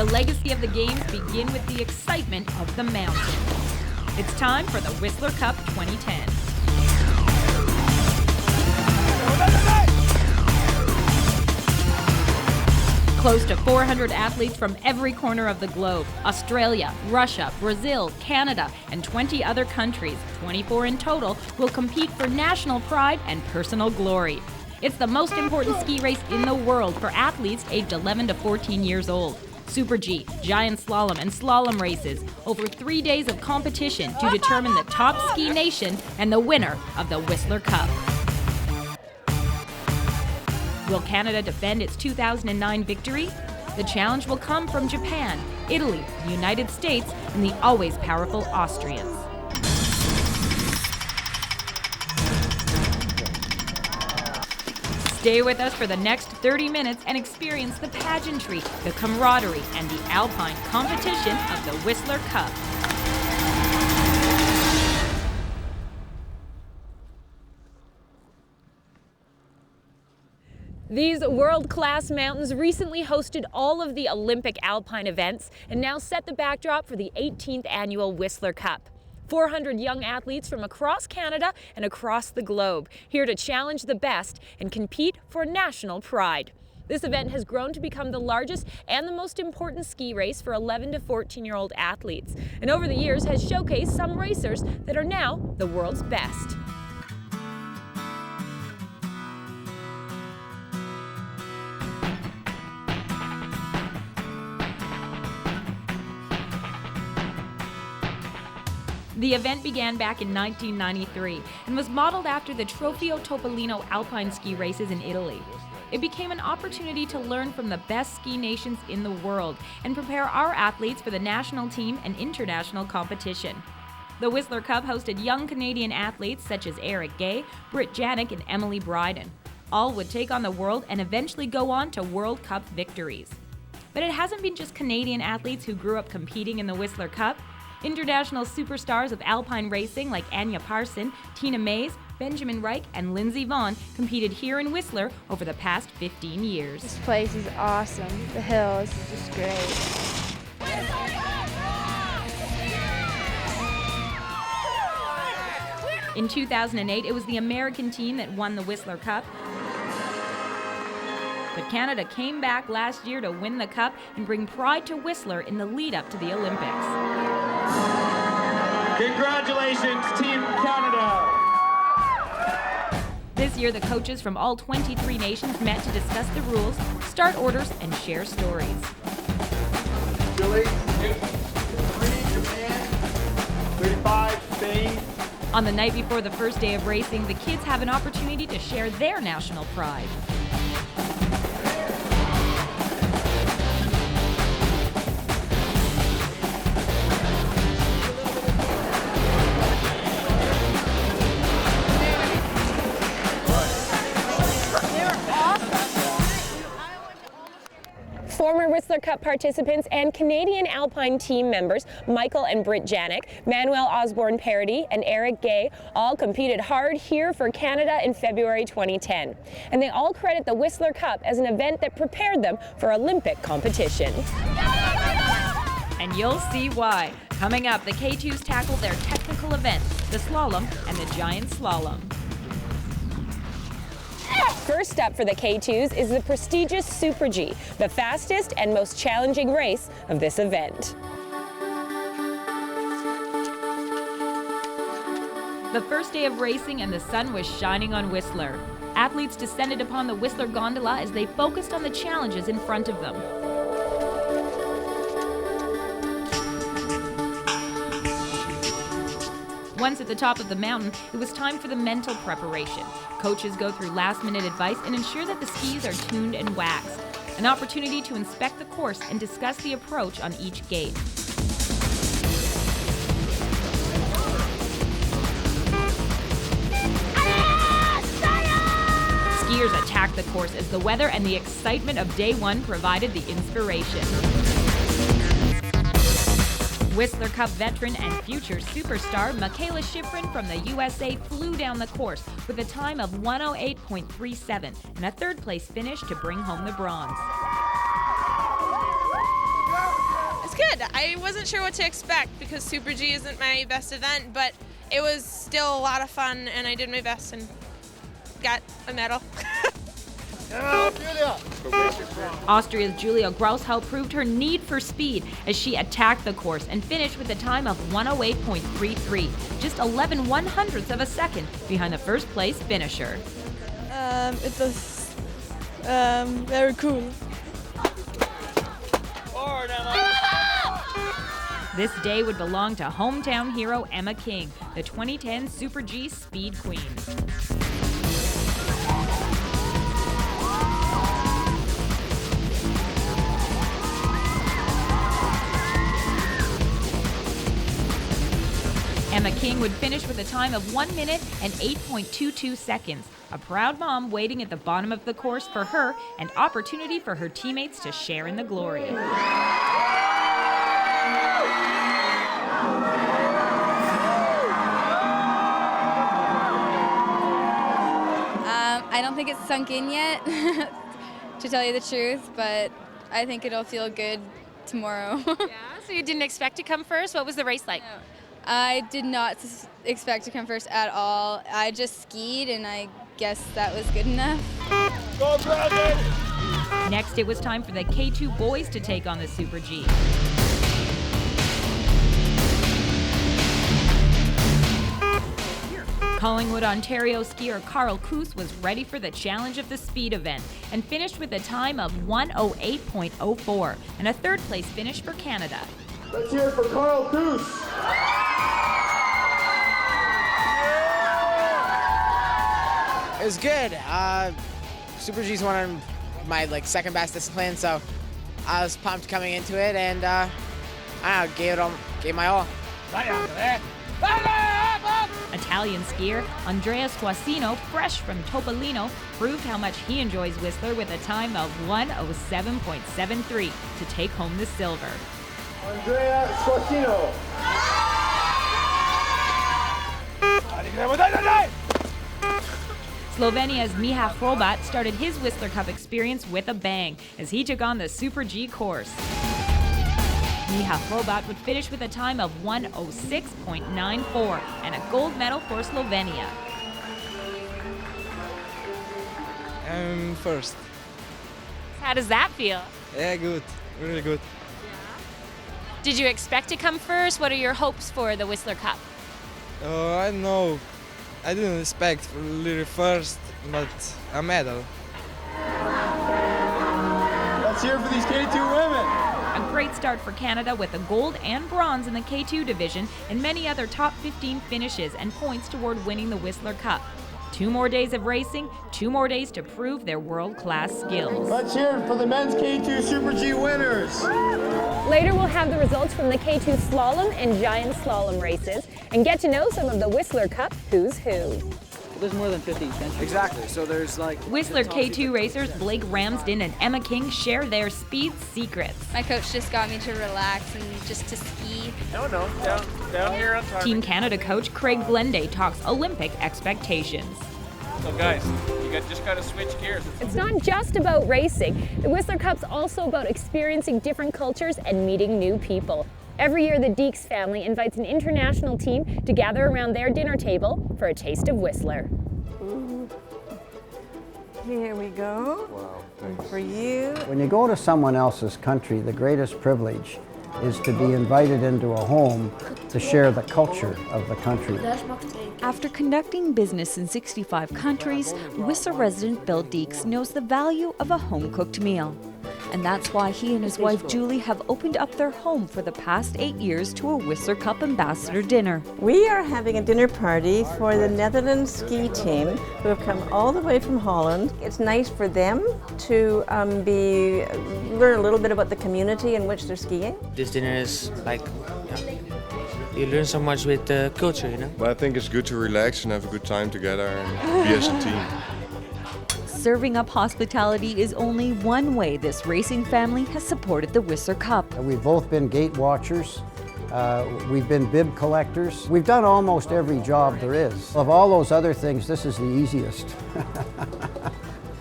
The legacy of the games begin with the excitement of the mountain. It's time for the Whistler Cup 2010. Close to 400 athletes from every corner of the globe, Australia, Russia, Brazil, Canada, and 20 other countries, 24 in total, will compete for national pride and personal glory. It's the most important ski race in the world for athletes aged 11 to 14 years old. Super G, giant slalom, and slalom races, over 3 days of competition to determine the top ski nation and the winner of the Whistler Cup. Will Canada defend its 2009 victory? The challenge will come from Japan, Italy, the United States, and the always powerful Austrians. Stay with us for the next 30 minutes and experience the pageantry, the camaraderie, and the alpine competition of the Whistler Cup. These world-class mountains recently hosted all of the Olympic alpine events and now set the backdrop for the 18th annual Whistler Cup. 400 young athletes from across Canada and across the globe, here to challenge the best and compete for national pride. This event has grown to become the largest and the most important ski race for 11 to 14-year-old athletes, and over the years has showcased some racers that are now the world's best. The event began back in 1993 and was modeled after the Trofeo Topolino alpine ski races in Italy. It became an opportunity to learn from the best ski nations in the world and prepare our athletes for the national team and international competition. The Whistler Cup hosted young Canadian athletes such as Eric Gay, Britt Janik, and Emily Bryden. All would take on the world and eventually go on to World Cup victories. But it hasn't been just Canadian athletes who grew up competing in the Whistler Cup. International superstars of alpine racing like Anya Parson, Tina Mays, Benjamin Reich, and Lindsey Vonn competed here in Whistler over the past 15 years. This place is awesome. The hills is just great. In 2008, it was the American team that won the Whistler Cup. But Canada came back last year to win the Cup and bring pride to Whistler in the lead-up to the Olympics. Congratulations, Team Canada! This year, the coaches from all 23 nations met to discuss the rules, start orders, and share stories. Chile, 3 Japan, 35 Spain. On the night before the first day of racing, the kids have an opportunity to share their national pride. Former Whistler Cup participants and Canadian Alpine team members Michael and Britt Janik, Manuel Osborne-Parody, and Eric Gay all competed hard here for Canada in February 2010. And they all credit the Whistler Cup as an event that prepared them for Olympic competition. And you'll see why. Coming up, the K2s tackle their technical events, the slalom and the giant slalom. First up for the K2s is the prestigious Super G, the fastest and most challenging race of this event. The first day of racing and the sun was shining on Whistler. Athletes descended upon the Whistler gondola as they focused on the challenges in front of them. Once at the top of the mountain, it was time for the mental preparation. Coaches go through last-minute advice and ensure that the skis are tuned and waxed. An opportunity to inspect the course and discuss the approach on each gate. Skiers attacked the course as the weather and the excitement of day one provided the inspiration. Whistler Cup veteran and future superstar Mikaela Shiffrin from the USA flew down the course with a time of 1:08.37 and a third-place finish to bring home the bronze. I wasn't sure what to expect because Super G isn't my best event, but it was still a lot of fun and I did my best and got a medal. Austria's Julia Graushaut proved her need for speed as she attacked the course and finished with a time of 108.33, just 11/100ths of a second behind the first place finisher. It was very cool. This day would belong to hometown hero Emma King, the 2010 Super G Speed Queen. Emma King would finish with a time of 1 minute and 8.22 seconds. A proud mom waiting at the bottom of the course for her and opportunity for her teammates to share in the glory. I don't think it's sunk in yet, to tell you the truth, but I think it'll feel good tomorrow. Yeah, so you didn't expect to come first? What was the race like? No. I did not expect to come first at all. I just skied and I guess that was good enough. Go, Brandon! Next, it was time for the K2 boys to take on the Super G. Collingwood, Ontario skier Carl Koos was ready for the challenge of the speed event and finished with a time of 108.04 and a third place finish for Canada. Let's hear it for Carl Koos. It was good. Super G's one of my second best discipline, so I was pumped coming into it, and I gave my all. Italian skier Andrea Squasino, fresh from Topolino, proved how much he enjoys Whistler with a time of 107.73 to take home the silver. Andrea Squasino. Slovenia's Miha Hrobat started his Whistler Cup experience with a bang as he took on the Super G course. Miha Hrobat would finish with a time of 106.94 and a gold medal for Slovenia. I'm first. How does that feel? Yeah, good. Really good. Did you expect to come first? What are your hopes for the Whistler Cup? I don't know. I didn't expect really first, but a medal. Let's hear it for these K2 women. A great start for Canada with a gold and bronze in the K2 division and many other top 15 finishes and points toward winning the Whistler Cup. 2 more days of racing, 2 more days to prove their world-class skills. Let's hear it for the men's K2 Super G winners. Later, we'll have the results from the K2 slalom and giant slalom races and get to know some of the Whistler Cup who's who. There's more than 15 centuries. Exactly, so there's Whistler K2 racers Blake Ramsden and Emma King share their speed secrets. My coach just got me to relax and just to ski. No, down here on target. Team Canada coach Craig Glenday talks Olympic expectations. So guys, you just got to switch gears. It's not just about racing. The Whistler Cup's also about experiencing different cultures and meeting new people. Every year, the Deeks family invites an international team to gather around their dinner table for a taste of Whistler. Ooh. Here we go. Wow, for you. When you go to someone else's country, the greatest privilege is to be invited into a home to share the culture of the country. After conducting business in 65 countries, Whistler resident Bill Deeks knows the value of a home-cooked meal. And that's why he and his wife Julie have opened up their home for the past 8 years to a Whistler Cup ambassador dinner. We are having a dinner party for the Netherlands ski team who have come all the way from Holland. It's nice for them to learn a little bit about the community in which they're skiing. This dinner is you learn so much with the culture, you know? But I think it's good to relax and have a good time together and be as a team. Serving up hospitality is only one way this racing family has supported the Whistler Cup. We've both been gate watchers. We've been bib collectors. We've done almost every job there is. Of all those other things, this is the easiest.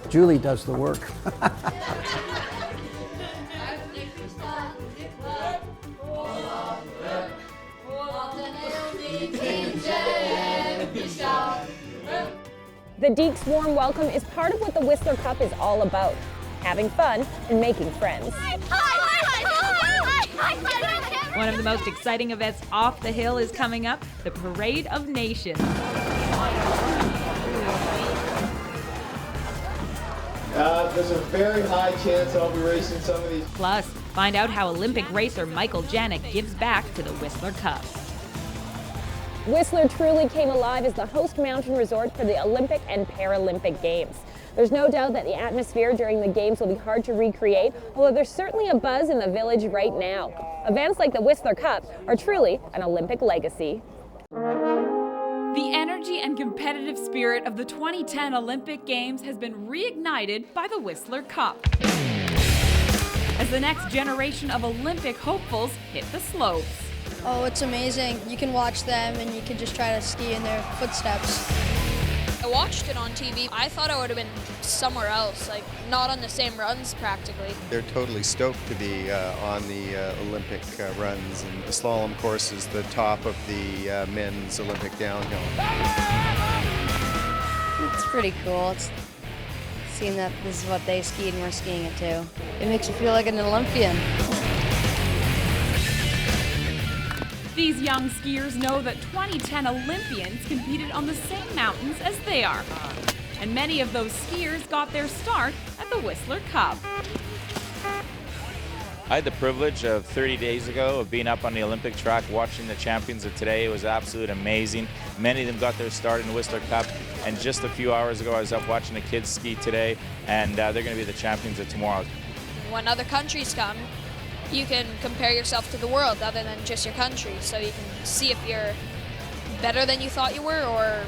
Julie does the work. The Deeks' warm welcome is part of what the Whistler Cup is all about, having fun and making friends. One of the most exciting events off the hill is coming up, the Parade of Nations. There's a very high chance I'll be racing some of these. Plus, find out how Olympic racer Michael Janek gives back to the Whistler Cup. Whistler truly came alive as the host mountain resort for the Olympic and Paralympic Games. There's no doubt that the atmosphere during the Games will be hard to recreate, although there's certainly a buzz in the village right now. Events like the Whistler Cup are truly an Olympic legacy. The energy and competitive spirit of the 2010 Olympic Games has been reignited by the Whistler Cup, as the next generation of Olympic hopefuls hit the slopes. Oh, it's amazing. You can watch them and you can just try to ski in their footsteps. I watched it on TV. I thought I would have been somewhere else, like not on the same runs practically. They're totally stoked to be on the Olympic runs, and the slalom course is the top of the men's Olympic downhill. It's pretty cool. It's seeing that this is what they skied and we're skiing it too. It makes you feel like an Olympian. These young skiers know that 2010 Olympians competed on the same mountains as they are. And many of those skiers got their start at the Whistler Cup. I had the privilege of 30 days ago of being up on the Olympic track watching the champions of today. It was absolutely amazing. Many of them got their start in the Whistler Cup, and just a few hours ago I was up watching the kids ski today, and they're going to be the champions of tomorrow. When other countries come, you can compare yourself to the world other than just your country, so you can see if you're better than you thought you were or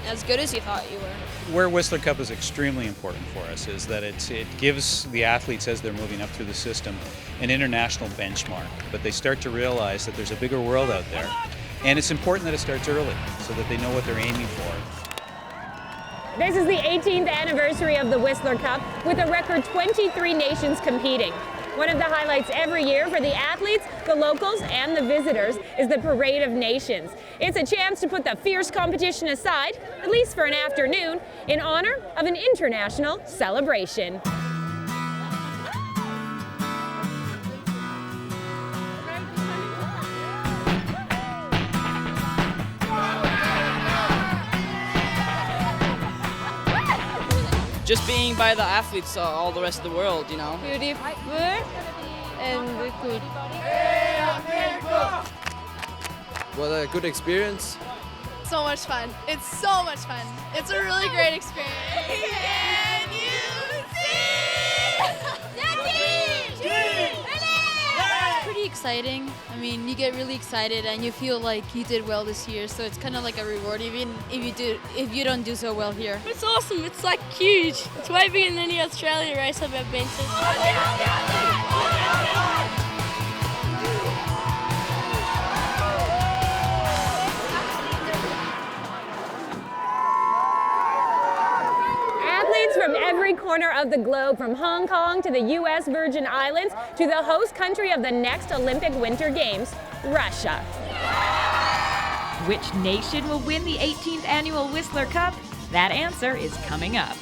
as good as you thought you were. Where Whistler Cup is extremely important for us is that it gives the athletes, as they're moving up through the system, an international benchmark, but they start to realize that there's a bigger world out there, and it's important that it starts early so that they know what they're aiming for. This is the 18th anniversary of the Whistler Cup, with a record 23 nations competing. One of the highlights every year for the athletes, the locals, and the visitors is the Parade of Nations. It's a chance to put the fierce competition aside, at least for an afternoon, in honor of an international celebration. Just being by the athletes all the rest of the world, you know. Beautiful and good. What a good experience. So much fun. It's so much fun. It's a really great experience. Can you see? It's pretty exciting. I mean, you get really excited and you feel like you did well this year, so it's kind of like a reward even if you don't do so well here. It's awesome. It's like huge. It's way bigger than any Australia race I've ever been to. From every corner of the globe, from Hong Kong to the U.S. Virgin Islands to the host country of the next Olympic Winter Games, Russia. Which nation will win the 18th annual Whistler Cup? That answer is coming up.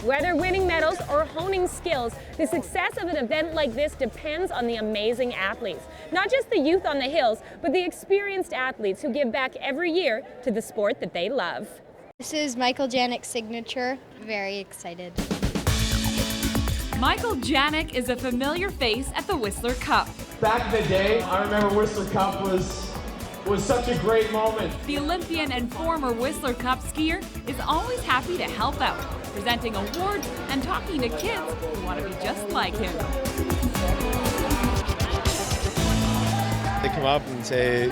Whether winning medals or honing skills, the success of an event like this depends on the amazing athletes. Not just the youth on the hills, but the experienced athletes who give back every year to the sport that they love. This is Michael Janek's signature. Very excited. Michael Janek is a familiar face at the Whistler Cup. Back in the day, I remember Whistler Cup was such a great moment. The Olympian and former Whistler Cup skier is always happy to help out, presenting awards and talking to kids who want to be just like him. They come up and say,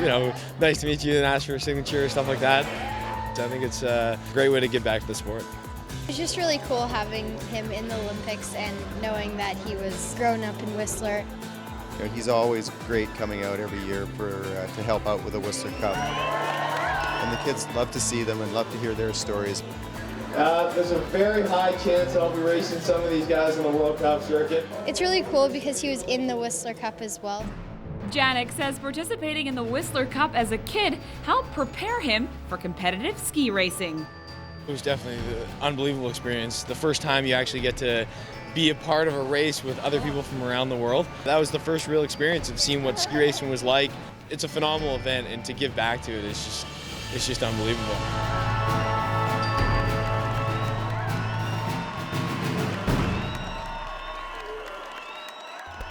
nice to meet you, and ask for a signature, stuff like that. I think it's a great way to give back to the sport. It's just really cool having him in the Olympics and knowing that he was grown up in Whistler. He's always great coming out every year to help out with the Whistler Cup. And the kids love to see them and love to hear their stories. There's a very high chance I'll be racing some of these guys on the World Cup circuit. It's really cool because he was in the Whistler Cup as well. Janek says participating in the Whistler Cup as a kid helped prepare him for competitive ski racing. It was definitely an unbelievable experience. The first time you actually get to be a part of a race with other people from around the world. That was the first real experience of seeing what ski racing was like. It's a phenomenal event, and to give back to it is just unbelievable.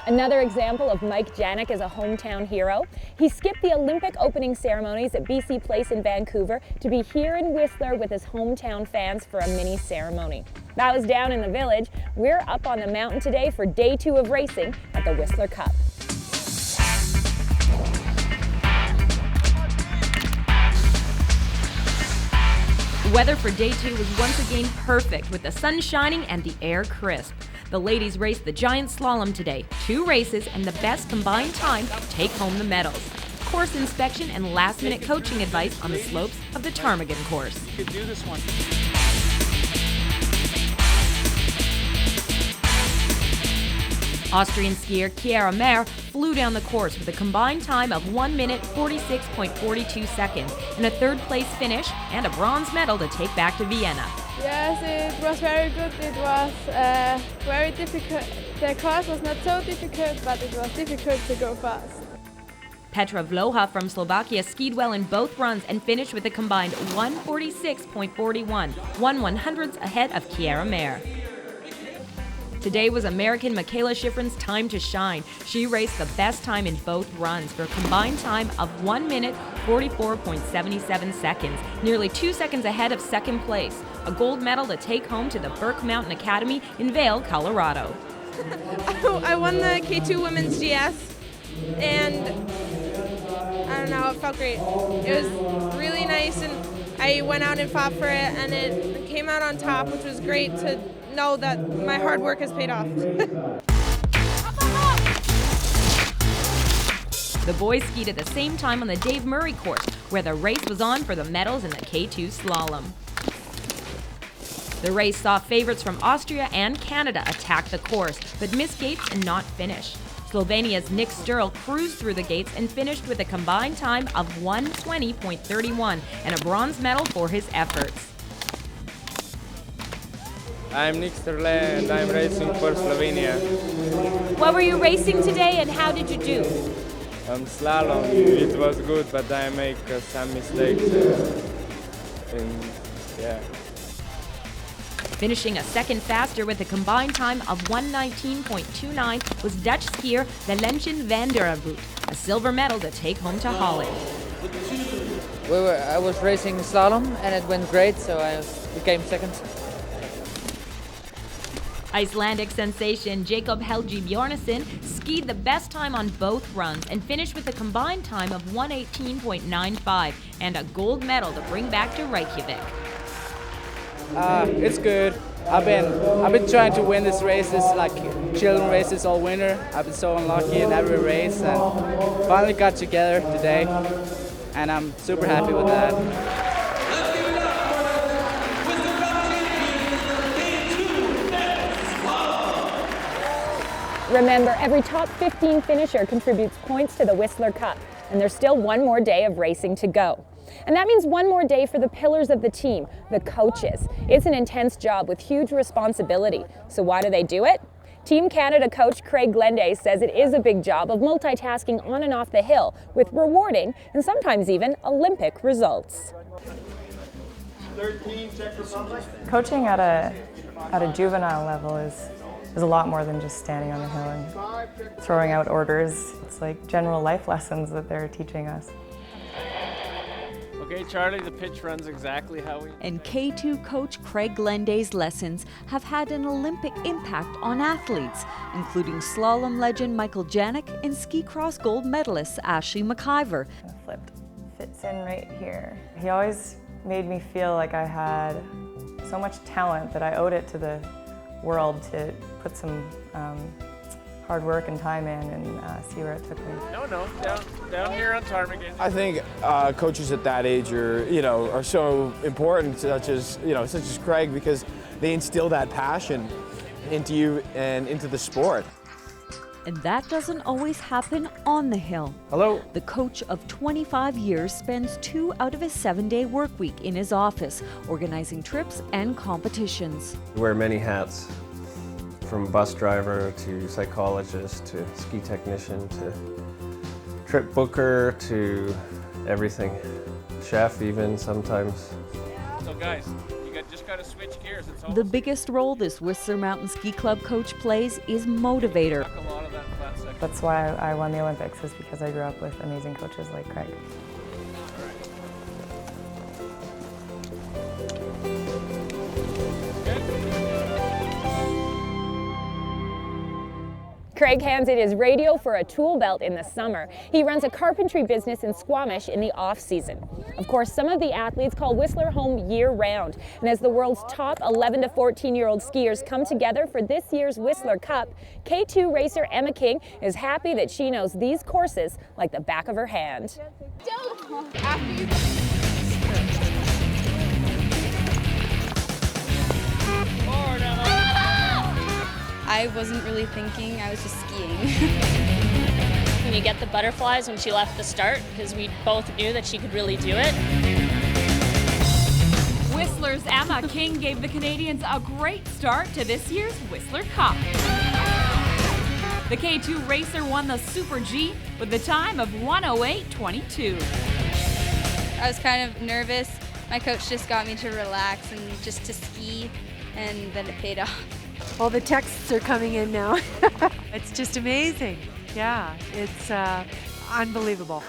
Another example of Mike Janik as a hometown hero. He skipped the Olympic opening ceremonies at BC Place in Vancouver to be here in Whistler with his hometown fans for a mini ceremony. That was down in the village. We're up on the mountain today for day 2 of racing at the Whistler Cup. The weather for day 2 was once again perfect, with the sun shining and the air crisp. The ladies raced the giant slalom today, 2 races and the best combined time to take home the medals. Course inspection and last-minute coaching advice on the slopes of the Ptarmigan course. You could do this one. Austrian skier Mikaela Meier flew down the course with a combined time of 1 minute 46.42 seconds and a 3rd place finish and a bronze medal to take back to Vienna. Yes, it was very good. It was very difficult. The course was not so difficult, but it was difficult to go fast. Petra Vloha from Slovakia skied well in both runs and finished with a combined 1:46.41, 1/100th ahead of Mikaela Meier. Today was American Mikaela Shiffrin's time to shine. She raced the best time in both runs for a combined time of 1 minute 44.77 seconds, nearly 2 seconds ahead of 2nd place, a gold medal to take home to the Burke Mountain Academy in Vail, Colorado. I won the K2 Women's GS, and I don't know, it felt great. It was really nice, and I went out and fought for it, and it came out on top, which was great to know that my hard work has paid off. The boys skied at the same time on the Dave Murray course, where the race was on for the medals in the K2 slalom. The race saw favorites from Austria and Canada attack the course, but missed gates and not finish. Slovenia's Nick Sturl cruised through the gates and finished with a combined time of 1:20.31 and a bronze medal for his efforts. I'm Nick Sturle and I'm racing for Slovenia. What were you racing today and how did you do? Slalom, it was good, but I make some mistakes. Yeah. Finishing a second faster with a combined time of 1:19.29 was Dutch skier Valentin van der Voet, a silver medal to take home to Holland. I was racing slalom and it went great, so I became second. Icelandic sensation Jakob Helgi Bjornsson skied the best time on both runs and finished with a combined time of 1:18.95 and a gold medal to bring back to Reykjavik. It's good. I've been trying to win these races, like children races all winter. I've been so unlucky in every race and finally got together today, and I'm super happy with that. Remember, every top 15 finisher contributes points to the Whistler Cup, and there's still one more day of racing to go. And that means one more day for the pillars of the team, the coaches. It's an intense job with huge responsibility. So why do they do it? Team Canada coach Craig Glenday says it is a big job of multitasking on and off the hill with rewarding and sometimes even Olympic results. 13, Czech Republic. Coaching at a juvenile level is a lot more than just standing on the hill and throwing out orders. It's like general life lessons that they're teaching us. Okay, Charlie, the pitch runs exactly how we... And K2 coach Craig Glenday's lessons have had an Olympic impact on athletes, including slalom legend Michael Janik and ski cross gold medalist Ashley McIver. Flipped fits in right here. He always made me feel like I had so much talent that I owed it to the world to put some hard work and time in and see where it took me. No, down here on Ptarmigan. I think coaches at that age are so important, such as Craig, because they instill that passion into you and into the sport. And that doesn't always happen on the hill. Hello. The coach of 25 years spends 2 out of his 7-day work week in his office, organizing trips and competitions. I wear many hats, from bus driver to psychologist to ski technician to trip booker to everything. Chef even sometimes. So guys, just got to switch gears. It's The biggest role this Whistler Mountain Ski Club coach plays is motivator. That's why I won the Olympics, is because I grew up with amazing coaches like Craig. Craig hands in his radio for a tool belt in the summer. He runs a carpentry business in Squamish in the off-season. Of course, some of the athletes call Whistler home year-round. And as the world's top 11 to 14-year-old skiers come together for this year's Whistler Cup, K2 racer Emma King is happy that she knows these courses like the back of her hand. I wasn't really thinking, I was just skiing. When you get the butterflies when she left the start, because we both knew that she could really do it. Whistler's Emma King gave the Canadians a great start to this year's Whistler Cup. The K2 racer won the Super G with the time of 1:08.22. I was kind of nervous. My coach just got me to relax and just to ski, and then it paid off. All the texts are coming in now. It's just amazing. Yeah, it's unbelievable.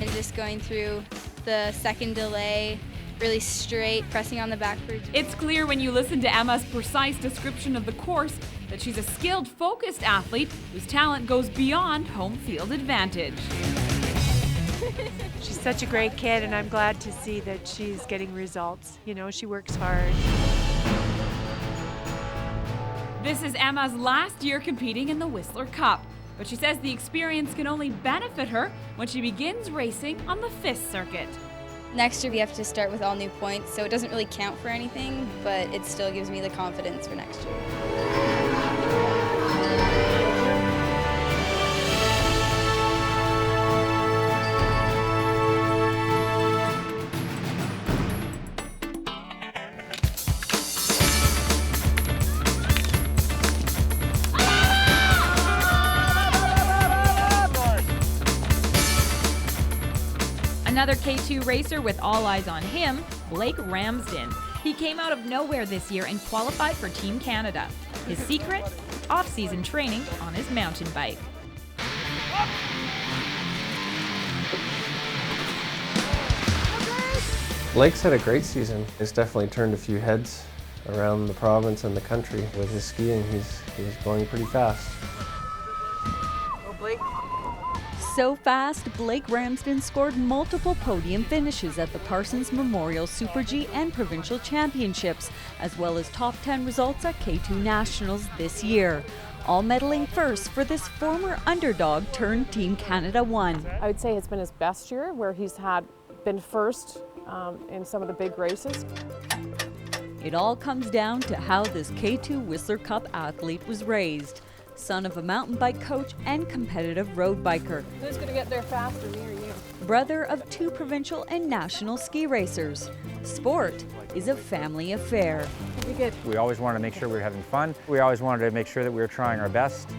And just going through the second delay, really straight, pressing on the backwards. It's clear when you listen to Emma's precise description of the course that she's a skilled, focused athlete whose talent goes beyond home field advantage. She's such a great kid, and I'm glad to see that she's getting results. You know, she works hard. This is Emma's last year competing in the Whistler Cup, but she says the experience can only benefit her when she begins racing on the 5th circuit. Next year we have to start with all new points, so it doesn't really count for anything, but it still gives me the confidence for next year. Another K2 racer with all eyes on him, Blake Ramsden. He came out of nowhere this year and qualified for Team Canada. His secret? Off-season training on his mountain bike. Blake's had a great season. He's definitely turned a few heads around the province and the country. With his skiing, he's going pretty fast. Oh, Blake. So fast, Blake Ramsden scored multiple podium finishes at the Parsons Memorial Super G and Provincial Championships, as well as top 10 results at K2 Nationals this year. All medaling first for this former underdog turned Team Canada 1. I would say it's been his best year, where he's been first in some of the big races. It all comes down to how this K2 Whistler Cup athlete was raised. Son of a mountain bike coach and competitive road biker. Who's going to get there faster, me or you? Brother of 2 provincial and national ski racers. Sport is a family affair. We always wanted to make sure we were having fun. We always wanted to make sure that we were trying our best.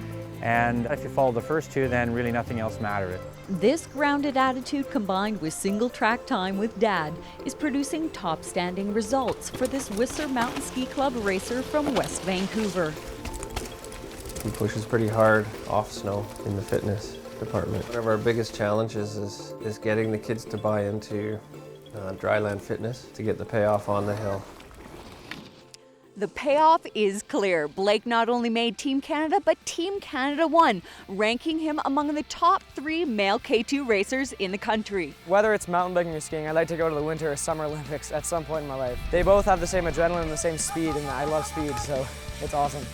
And if you follow the first 2, then really nothing else mattered. This grounded attitude combined with single track time with Dad is producing top standing results for this Whistler Mountain Ski Club racer from West Vancouver. He pushes pretty hard off snow in the fitness department. One of our biggest challenges is getting the kids to buy into dryland fitness to get the payoff on the hill. The payoff is clear. Blake not only made Team Canada, but Team Canada 1, ranking him among the top 3 male K2 racers in the country. Whether it's mountain biking or skiing, I'd like to go to the Winter or Summer Olympics at some point in my life. They both have the same adrenaline and the same speed, and I love speed, so it's awesome.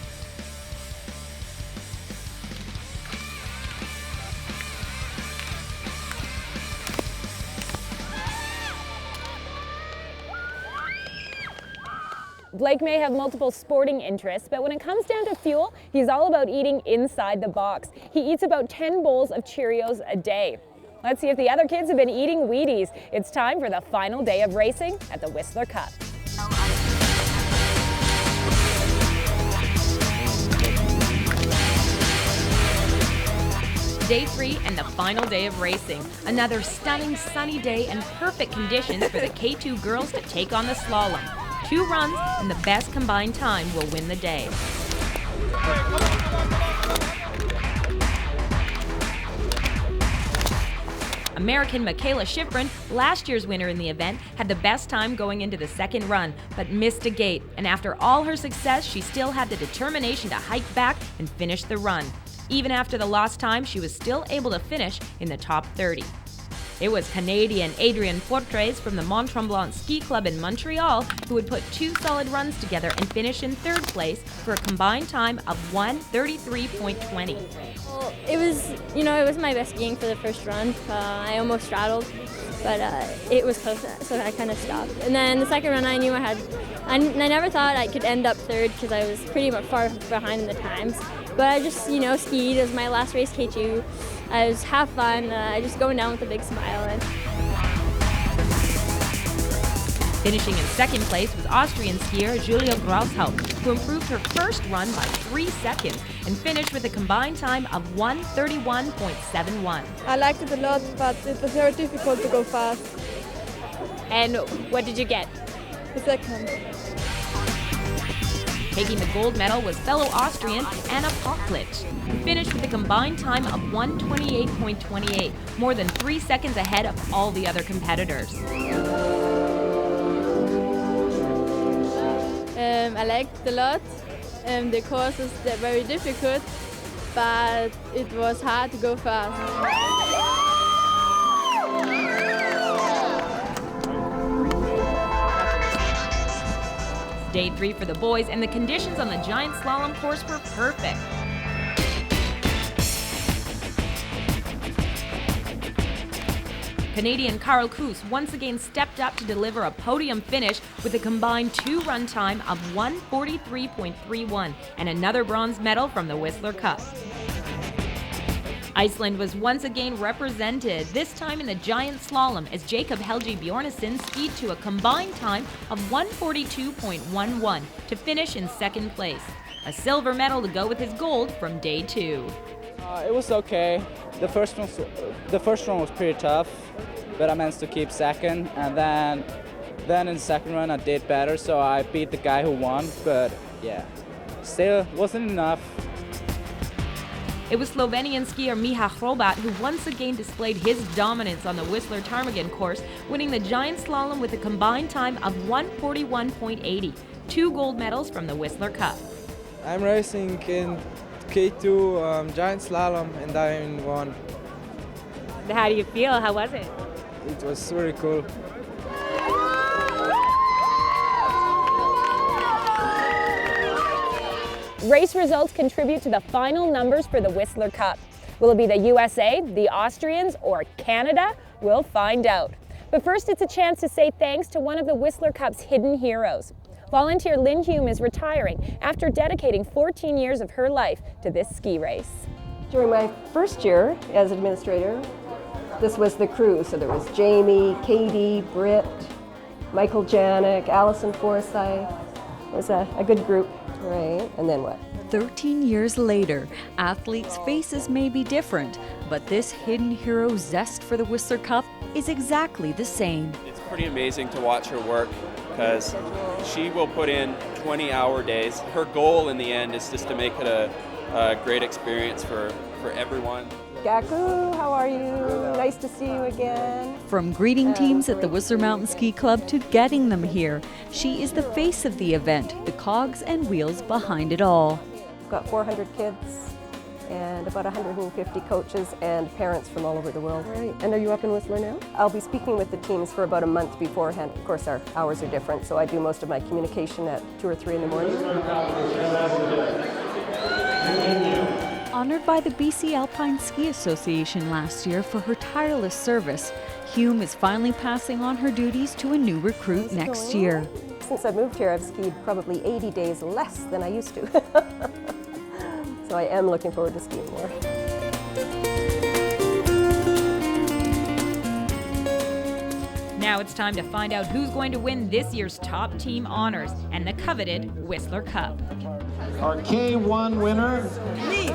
Blake may have multiple sporting interests, but when it comes down to fuel, he's all about eating inside the box. He eats about 10 bowls of Cheerios a day. Let's see if the other kids have been eating Wheaties. It's time for the final day of racing at the Whistler Cup. Day 3 and the final day of racing. Another stunning sunny day and perfect conditions for the K2 girls to take on the slalom. 2 runs and the best combined time will win the day. American Mikaela Shiffrin, last year's winner in the event, had the best time going into the second run, but missed a gate. And after all her success, she still had the determination to hike back and finish the run. Even after the lost time, she was still able to finish in the top 30. It was Canadian Adrienne Fortres from the Mont Tremblant Ski Club in Montreal who would put 2 solid runs together and finish in 3rd place for a combined time of 1:33.20. Well, it was my best skiing for the first run. I almost straddled, but it was close, so I kind of stopped. And then the second run, I knew I never thought I could end up 3rd because I was pretty much far behind in the times. But I just, skied. It was my last race K2. I was have fun. I just going down with a big smile. Finishing in 2nd place was Austrian skier Julia Graushaupt, who improved her first run by 3 seconds and finished with a combined time of 1:31.71. I liked it a lot, but it was very difficult to go fast. And what did you get? The second. Taking the gold medal was fellow Austrian Anna Veith, who finished with a combined time of 1:28.28, more than 3 seconds ahead of all the other competitors. I liked it a lot. The course was very difficult, but it was hard to go fast. Day 3 for the boys, and the conditions on the giant slalom course were perfect. Canadian Carl Koos once again stepped up to deliver a podium finish with a combined 2-run time of 1:43.31 and another bronze medal from the Whistler Cup. Iceland was once again represented, this time in the giant slalom, as Jakob Helgi Bjornsson skied to a combined time of 1:42.11 to finish in 2nd place. A silver medal to go with his gold from day 2. It was okay. The first one was pretty tough, but I managed to keep 2nd, and then in the 2nd run I did better, so I beat the guy who won, but yeah, still wasn't enough. It was Slovenian skier Miha Hrobat who once again displayed his dominance on the Whistler Ptarmigan course, winning the giant slalom with a combined time of 1:41.80, 2 gold medals from the Whistler Cup. I'm racing in K2 giant slalom and I won. How do you feel? How was it? It was really cool. Race results contribute to the final numbers for the Whistler Cup. Will it be the USA, the Austrians, or Canada? We'll find out. But first, it's a chance to say thanks to one of the Whistler Cup's hidden heroes. Volunteer Lynn Hume is retiring after dedicating 14 years of her life to this ski race. During my first year as administrator, this was the crew. So there was Jamie, Katie, Britt, Michael Janik, Allison Forsyth. It was a good group. Right, and then what? 13 years later, athletes' faces may be different, but this hidden hero zest for the Whistler Cup is exactly the same. It's pretty amazing to watch her work because she will put in 20-hour days. Her goal in the end is just to make it a great experience for everyone. Gaku, how are you? Nice to see you again. From greeting teams at the Whistler Mountain Ski Club to getting them here, she is the face of the event, the cogs and wheels behind it all. We've got 400 kids and about 150 coaches and parents from all over the world. Right. And are you up in Whistler now? I'll be speaking with the teams for about a month beforehand. Of course, our hours are different, so I do most of my communication at 2 or 3 in the morning. Honored by the BC Alpine Ski Association last year for her tireless service, Hume is finally passing on her duties to a new recruit next year. Since I moved here, I've skied probably 80 days less than I used to. So I am looking forward to skiing more. Now it's time to find out who's going to win this year's top team honors and the coveted Whistler Cup. Our K1 winner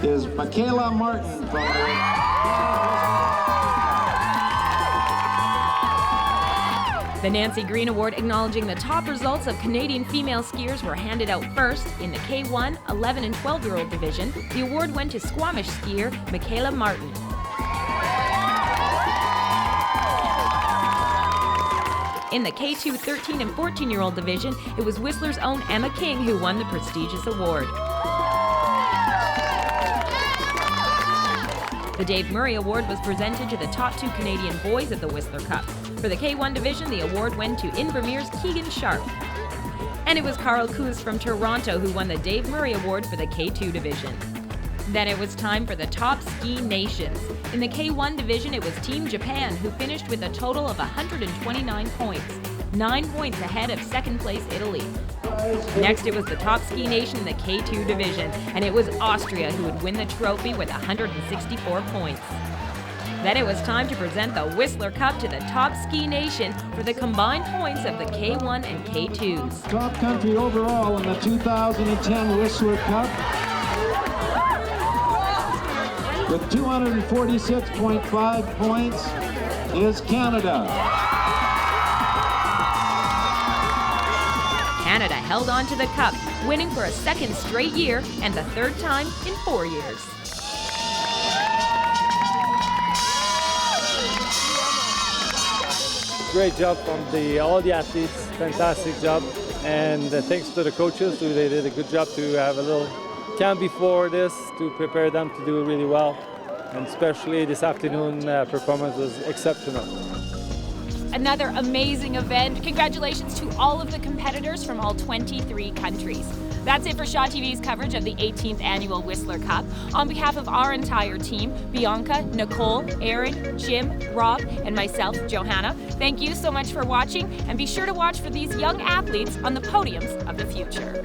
is Mikaela Martin from The Nancy Green Award acknowledging the top results of Canadian female skiers were handed out first. In the K1 11 and 12-year-old division, the award went to Squamish skier Mikaela Martin. In the K2 13 and 14-year-old division, it was Whistler's own Emma King who won the prestigious award. The Dave Murray Award was presented to the top 2 Canadian boys at the Whistler Cup. For the K1 division, the award went to Invermere's Keegan Sharp. And it was Carl Coos from Toronto who won the Dave Murray Award for the K2 division. Then it was time for the top ski nations. In the K1 division, it was Team Japan who finished with a total of 129 points, 9 points ahead of second place Italy. Next, it was the top ski nation in the K2 division, and it was Austria who would win the trophy with 164 points. Then it was time to present the Whistler Cup to the top ski nation for the combined points of the K1 and K2s. top country overall in the 2010 Whistler Cup with 246.5 points is Canada. Canada held on to the cup, winning for a second straight year and the third time in 4 years. Great job from all the athletes, fantastic job, and thanks to the coaches, they did a good job to have a little camp before this to prepare them to do really well, and especially this afternoon performance was exceptional. Another amazing event. Congratulations to all of the competitors from all 23 countries. That's it for Shaw TV's coverage of the 18th annual Whistler Cup. On behalf of our entire team, Bianca, Nicole, Aaron, Jim, Rob, and myself, Johanna, thank you so much for watching, and be sure to watch for these young athletes on the podiums of the future.